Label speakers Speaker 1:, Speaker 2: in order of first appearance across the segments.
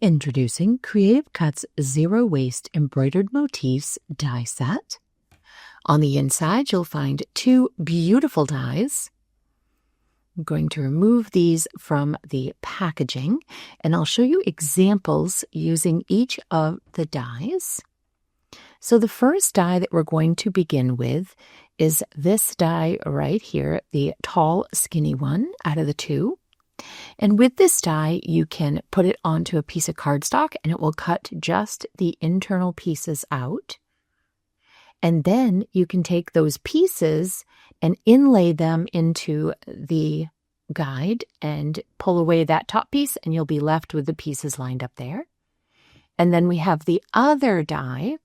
Speaker 1: Introducing Creative Cuts Zero Waste Embroidered Motifs Die Set. On the inside, you'll find two beautiful dies. I'm going to remove these from the packaging, and I'll show you examples using each of the dies. So the first die that we're going to begin with is this die right here, the tall, skinny one out of the two. And with this die, you can put it onto a piece of cardstock and it will cut just the internal pieces out. And then you can take those pieces and inlay them into the guide and pull away that top piece, and you'll be left with the pieces lined up there. And then we have the other die,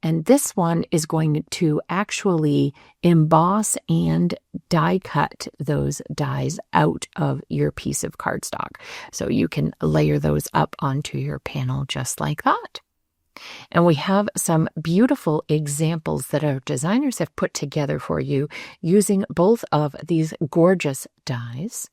Speaker 1: and this one is going to actually emboss and die cut those dies out of your piece of cardstock. So you can layer those up onto your panel just like that. And we have some beautiful examples that our designers have put together for you using both of these gorgeous dies.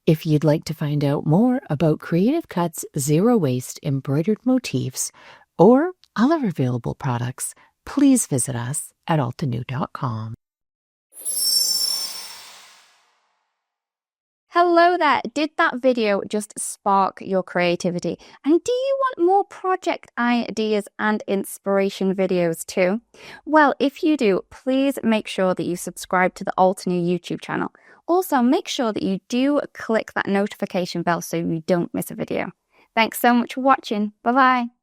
Speaker 1: If you'd like to find out more about Creative Cuts Zero Waste Embroidered Motifs or other available products, please visit us at altenew.com.
Speaker 2: Hello there! Did that video just spark your creativity? And do you want more project ideas and inspiration videos too? Well, if you do, please make sure that you subscribe to the Altenew YouTube channel. Also, make sure that you do click that notification bell so you don't miss a video. Thanks so much for watching. Bye-bye.